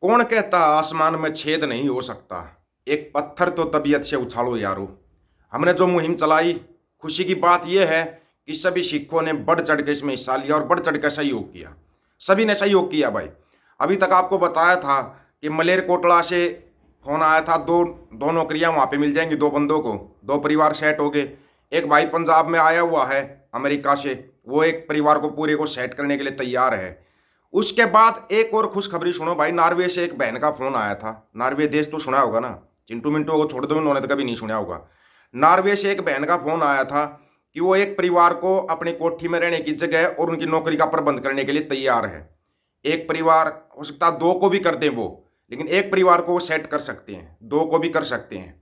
कौन कहता आसमान में छेद नहीं हो सकता। एक पत्थर तो तबीयत से उछालो यारो। हमने जो मुहिम चलाई, खुशी की बात यह है कि सभी सिखों ने बढ़ चढ़ के इसमें हिस्सा लिया और बढ़ चढ़ के सहयोग किया। सभी ने सहयोग किया भाई। अभी तक आपको बताया था कि मलेरकोटला से फोन आया था, दो नौकरियां वहां पे मिल जाएंगी, दो बंदों को, दो परिवार सेट हो गए। एक भाई पंजाब में आया हुआ है अमेरिका से, वो एक परिवार को पूरे को सेट करने के लिए तैयार है। उसके बाद एक और खुशखबरी सुनो भाई, नार्वे से एक बहन का फोन आया था। नार्वे देश तो सुना होगा ना, चिंटू मिंटू को छोड़ दो, उन्होंने तो कभी नहीं सुना होगा। नार्वे से एक बहन का फोन आया था कि वो एक परिवार को अपनी कोठी में रहने की जगह और उनकी नौकरी का प्रबंध करने के लिए तैयार है। एक परिवार हो सकता है दो को भी कर दें वो, लेकिन एक परिवार को वो सेट कर सकते हैं, दो को भी कर सकते हैं।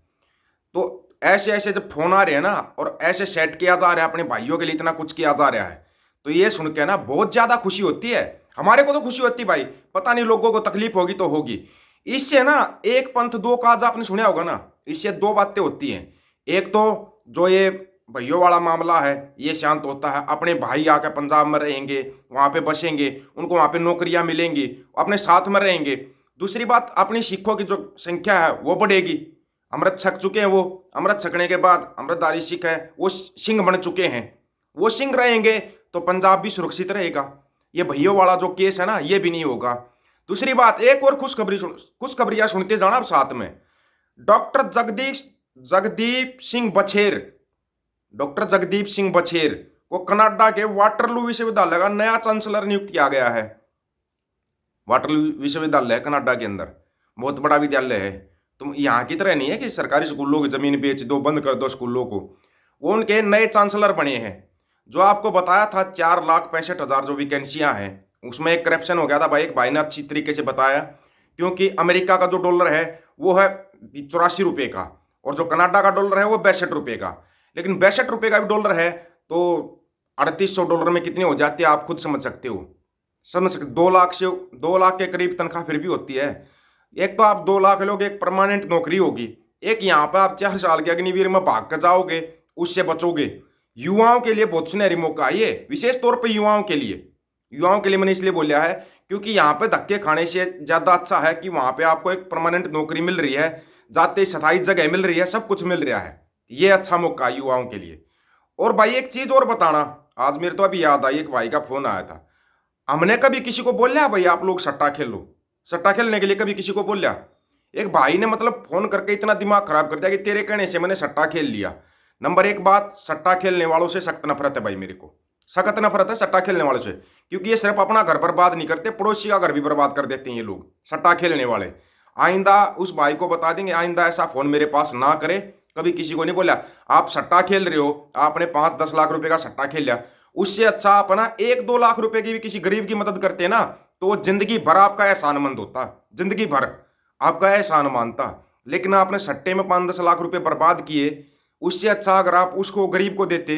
तो ऐसे ऐसे जब फोन आ रहे हैं ना, और ऐसे सेट किया जा रहा है, अपने भाइयों के लिए इतना कुछ किया जा रहा है, तो ये सुन के ना बहुत ज्यादा खुशी होती है। हमारे को तो खुशी होती भाई, पता नहीं लोगों को तकलीफ होगी तो होगी। इससे ना एक पंथ दो काज आपने सुना होगा ना, इससे दो बातें होती हैं। एक तो जो ये भाइयों वाला मामला है ये शांत होता है, अपने भाई आकर पंजाब में रहेंगे, वहां पे बसेंगे, उनको वहां पे नौकरियां मिलेंगी, अपने साथ में रहेंगे। दूसरी बात, अपनी सिखों की जो संख्या है वो बढ़ेगी। अमृत छक चुके हैं वो, अमृत छकने के बाद अमृतधारी सिख है वो सिंह बन चुके हैं, वो सिंह रहेंगे तो पंजाब भी सुरक्षित रहेगा। ये भैयों वाला जो केस है ना ये भी नहीं होगा। दूसरी बात, एक और खुशखबरियां सुनते जाना अब साथ में। डॉक्टर जगदीप जगदीप सिंह बछेर डॉक्टर जगदीप सिंह बछेर को कनाडा के वाटरलू विश्वविद्यालय का नया चांसलर नियुक्त किया गया है। वाटरलू विश्वविद्यालय है कनाडा के अंदर, बहुत बड़ा विद्यालय है। तुम यहाँ की तरह नहीं है कि सरकारी स्कूलों की जमीन बेच दो, बंद कर दो स्कूलों को। वो उनके नए चांसलर बने हैं। जो आपको बताया था 4,65,000 जो वैकेंसियां हैं, उसमें एक करप्शन हो गया था भाई। एक भाई ने अच्छी तरीके से बताया, क्योंकि अमेरिका का जो डॉलर है वो है 84 रुपये का, और जो कनाडा का डॉलर है वो 62 रुपये का। लेकिन 62 रुपये का भी डॉलर है तो 3800 डॉलर में कितनी हो जाती है आप खुद समझ सकते हो। समझ सकते, 2 लाख के करीब तनख्वाह फिर भी होती है। एक तो आप 2 लाख लोगे, एक परमानेंट नौकरी होगी, एक यहाँ पे आप 4 साल के अग्निवीर में भाग कर जाओगे, उससे बचोगे। युवाओं के लिए बहुत सुनहरी मौका है ये, विशेष तौर पे युवाओं के लिए मैंने इसलिए बोला है क्योंकि यहाँ पे धक्के खाने से ज्यादा अच्छा है कि वहां पे आपको एक परमानेंट नौकरी मिल रही है, जाते स्थायी जगह मिल रही है, सब कुछ मिल रहा है। ये अच्छा मौका है युवाओं के लिए। और भाई एक चीज और बताना, आज मेरे तो अभी याद आई, एक भाई का फोन आया था। हमने कभी किसी को बोल लिया भाई आप लोग सट्टा खेलो, सट्टा खेलने के लिए कभी किसी को बोल लिया? एक भाई ने मतलब फोन करके इतना दिमाग खराब कर दिया कि तेरे कहने से मैंने सट्टा खेल लिया। नंबर एक बात, सट्टा खेलने वालों से सख्त नफरत है भाई, मेरे को सख्त नफरत है सट्टा खेलने वालों से। क्योंकि ये सिर्फ अपना घर बर्बाद नहीं करते, पड़ोसी का घर भी बर्बाद कर देते हैं ये लोग, सट्टा खेलने वाले। आइंदा उस भाई को बता देंगे, आइंदा ऐसा फोन मेरे पास ना करे। कभी किसी को नहीं बोला आप सट्टा खेल रहे हो, आपने 5-10 लाख रुपए का सट्टा खेल लिया, उससे अच्छा आप ना 1-2 लाख रुपए की भी किसी गरीब की मदद करते ना, तो वो जिंदगी भर आपका एहसानमंद होता, जिंदगी भर आपका एहसान मानता। लेकिन आपने सट्टे में 5-10 लाख रुपए बर्बाद किए, उससे अच्छा अगर आप उसको गरीब को देते।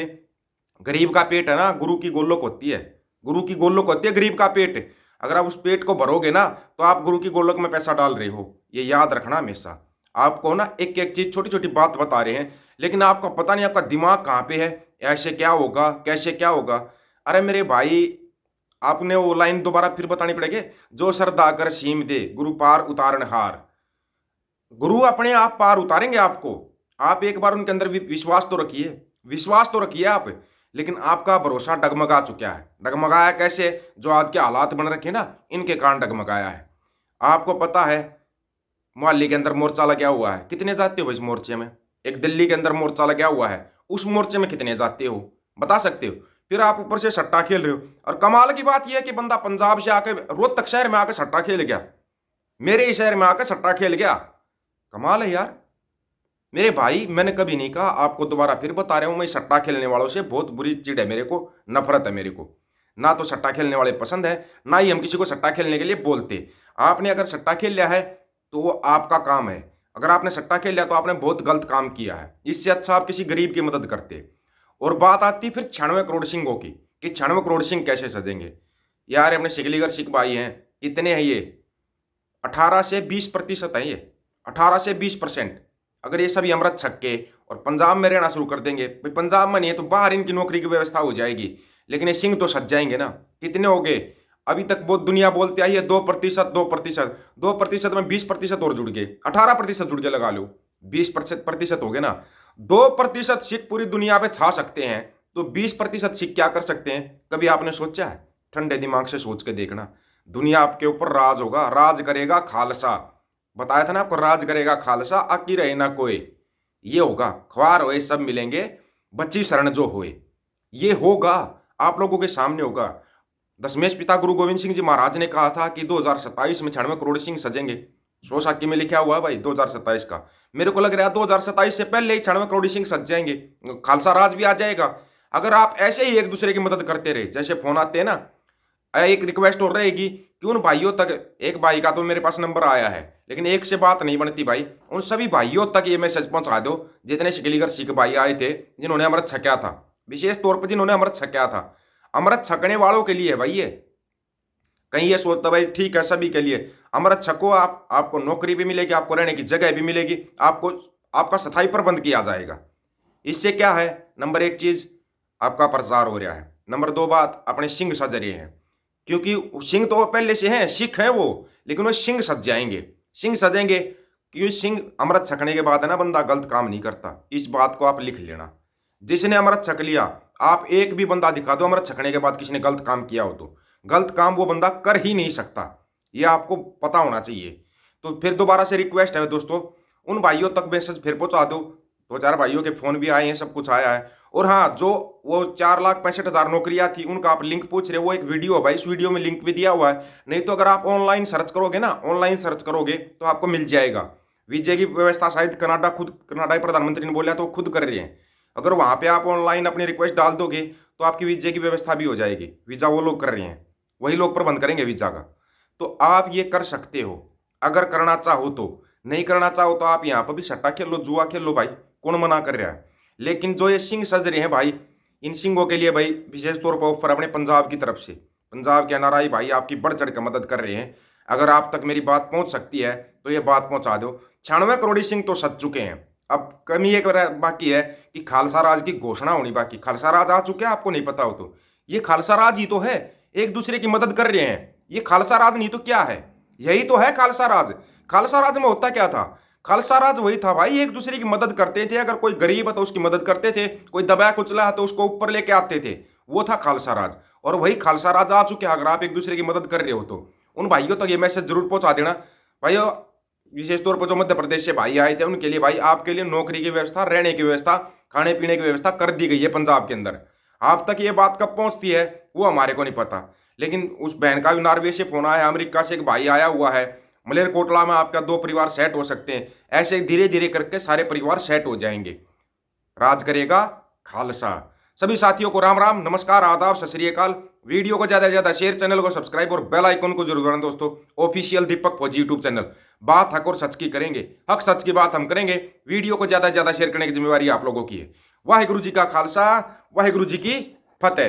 गरीब का पेट है ना, गुरु की गोलोक होती है, गुरु की गोलोक होती है गरीब का पेट। अगर आप उस पेट को भरोगे ना तो आप गुरु की गोलोक में पैसा डाल रहे हो, ये याद रखना हमेशा। आपको ना एक एक चीज, छोटी छोटी बात बता रहे हैं, लेकिन आपको पता नहीं आपका दिमाग कहाँ पे है, ऐसे क्या होगा, कैसे क्या होगा। अरे मेरे भाई, आपने वो लाइन दोबारा फिर बतानी पड़ेगी, जो श्रद्धा कर सीम दे गुरु पार उतारण हार। गुरु अपने आप पार उतारेंगे आपको। आप एक बार उनके अंदर विश्वास तो रखिए, विश्वास तो रखिए आप। लेकिन आपका भरोसा डगमगा चुका है। डगमगाया कैसे? जो आज के हालात बन रखे ना, इनके कारण डगमगाया है। आपको पता है मोहाली के अंदर मोर्चा लगा हुआ है, कितने जाते हो इस मोर्चे में? एक दिल्ली के अंदर मोर्चा लगा हुआ है, उस मोर्चे में कितने जाते हो बता सकते हो? फिर आप ऊपर से सट्टा खेल रहे हो। और कमाल की बात यह है कि बंदा पंजाब से आकर रोहतक शहर में आकर सट्टा खेल गया, मेरे ही शहर में आकर सट्टा खेल गया। कमाल है यार मेरे भाई। मैंने कभी नहीं कहा, आपको दोबारा फिर बता रहा हूं, मैं सट्टा खेलने वालों से बहुत बुरी चिढ़ है मेरे को, नफरत है मेरे को। ना तो सट्टा खेलने वाले पसंद है, ना ही हम किसी को सट्टा खेलने के लिए बोलते। आपने अगर सट्टा खेल लिया है तो वो आपका काम है। अगर आपने सट्टा खेल लिया तो आपने बहुत गलत काम किया है। इससे अच्छा आप किसी गरीब की मदद करते। और बात आती फिर 96 करोड़ सिंहों की, कि 96 करोड़ सिंह कैसे सजेंगे। यार अपने सिकलीगर सिख भाई हैं, कितने हैं ये? 18 से 20% है ये, 18 से 20%। अगर ये सभी अमृत छक के और पंजाब में रहना शुरू कर देंगे, भाई पंजाब में नहीं है तो बाहर इनकी नौकरी की व्यवस्था हो जाएगी, लेकिन ये सिंह तो सज जाएंगे ना। कितने हो गए? अभी तक बहुत दुनिया बोलती आई है 2%, 2%, 2% में 20% और जुड़ गए, 18% जुड़ के लगा लो, 20% हो गए ना। 2% सिख पूरी दुनिया पे छा सकते हैं, तो 20% सिख क्या कर सकते हैं? कभी आपने सोचा है? ठंडे दिमाग से सोच के देखना। दुनिया आपके ऊपर राज होगा, राज करेगा खालसा। बताया था ना आपको, राज करेगा खालसा, आकी रहे ना कोई। ये होगा, ख्वार होए सब मिलेंगे, बच्ची शरण जो होए। ये होगा, आप लोगों के सामने होगा। दशमेश पिता गुरु गोविंद सिंह जी महाराज ने कहा था कि 2027 में 96 करोड़ सिंह सजेंगे। सो साकी में लिखा हुआ है भाई 2027 का। मेरे को लग रहा है 2027 से पहले ही 96 करोड़ सिंह सज जाएंगे, खालसा राज भी आ जाएगा। अगर आप ऐसे ही एक दूसरे की मदद करते रहे, जैसे फोन आते हैं ना, एक रिक्वेस्ट और रहेगी कि उन भाइयों तक, एक भाई का तो मेरे पास नंबर आया है, लेकिन एक से बात नहीं बनती भाई, उन सभी भाइयों तक ये मैसेज पहुंचा दो जितने शिकलीगर सिख भाई आए थे, जिन्होंने अमृत छक्या था, विशेष तौर पर जिन्होंने अमृत छक्या था। अमृत छकने वालों के लिए भाई ये, कहीं ये सोचता भाई ठीक है सभी के लिए, अमृत छको, आपको नौकरी भी मिलेगी, आपको रहने की जगह भी मिलेगी, आपको आपका स्थायी प्रबंध किया जाएगा। इससे क्या है, नंबर 1 चीज आपका प्रचार हो रहा है, नंबर 2 बात अपने सिंह सज रहे हैं, क्योंकि सिंह तो पहले से हैं, सिख हैं वो, लेकिन वो सिंह सज जाएंगे, सिंह सजेंगे। क्योंकि सिंह अमृत छकने के बाद है ना बंदा गलत काम नहीं करता, इस बात को आप लिख लेना। जिसने अमृत छक लिया, आप एक भी बंदा दिखा दो अमृत छकने के बाद किसी ने गलत काम किया हो तो गलत काम वो बंदा कर ही नहीं सकता, ये आपको पता होना चाहिए। तो फिर दोबारा से रिक्वेस्ट है दोस्तों, उन भाइयों तक मैसेज फिर पहुंचा दो। 2-4 भाइयों के फोन भी आए हैं, सब कुछ आया है। और हाँ, जो वो 4,65,000 नौकरियां थी उनका आप लिंक पूछ रहे हो, वो एक वीडियो है भाई, इस वीडियो में लिंक भी दिया हुआ है। नहीं तो अगर आप ऑनलाइन सर्च करोगे ना, ऑनलाइन सर्च करोगे तो आपको मिल जाएगा। वीजे की व्यवस्था शायद कनाडा के प्रधानमंत्री ने बोला तो खुद कर रहे हैं। अगर वहां पे आप ऑनलाइन अपनी रिक्वेस्ट डाल दोगे तो आपकी वीजे की व्यवस्था भी हो जाएगी। वीजा वो लोग कर रहे हैं, वही लोग प्रबंध करेंगे वीजा का। तो आप ये कर सकते हो अगर करना चाहो तो। नहीं करना चाहो तो आप यहाँ पर भी सट्टा खेल लो, जुआ खेल लो भाई, कौन मना कर रहा है। लेकिन जो ये सिंह सज रहे हैं भाई, इन सिंहों के लिए भाई विशेष तौर पर ऑफर अपने पंजाब की तरफ से। पंजाब के एनआरआई भाई आपकी बढ़ चढ़ कर मदद कर रहे हैं। अगर आप तक मेरी बात पहुंच सकती है तो ये बात पहुंचा दो। 96 करोड़ सिंह तो सज चुके हैं, अब कमी एक बाकी है कि खालसा राज की घोषणा होनी बाकी। खालसा राज आ चुके हैं, आपको नहीं पता हो तो। ये खालसा राज ही तो है, एक दूसरे की मदद कर रहे हैं। ये खालसा राज नहीं तो क्या है? यही तो है खालसा राज। खालसा राज में होता क्या था? खालसा राज वही था भाई, एक दूसरे की मदद करते थे। अगर कोई गरीब है तो उसकी मदद करते थे, कोई दबाया कुचला है तो उसको ऊपर लेके आते थे। वो था खालसा राज, और वही खालसा राज आ चुके हैं। अगर आप एक दूसरे की मदद कर रहे हो तो उन भाइयों तक ये मैसेज जरूर पहुंचा देना भाइयों। विशेष तौर पर जो मध्य प्रदेश से भाई आए थे उनके लिए भाई, आपके लिए नौकरी की व्यवस्था, रहने की व्यवस्था, खाने पीने की व्यवस्था कर दी गई है पंजाब के अंदर। आप तक ये बात कब पहुंचती है वो हमारे को नहीं पता। लेकिन उस बहन का भी नॉर्वे से फोन आया है, अमेरिका से एक भाई आया हुआ है, मलेरकोटला में आपका 2 परिवार सेट हो सकते हैं। ऐसे धीरे धीरे करके सारे परिवार सेट हो जाएंगे। राज करेगा खालसा। सभी साथियों को राम राम, नमस्कार, आदाब, सत श्री अकाल। वीडियो को ज्यादा से ज्यादा शेयर, चैनल को सब्सक्राइब और बेल आइकन को जरूर दबाना दोस्तों। ऑफिशियल दीपक फौजी यूट्यूब चैनल, बात हक और सच की करेंगे, हक सच की बात हम करेंगे। वीडियो को ज्यादा से ज्यादा शेयर करने की जिम्मेवारी आप लोगों की है। वाहिगुरु जी का खालसा, वाहिगुरु जी की फतेह।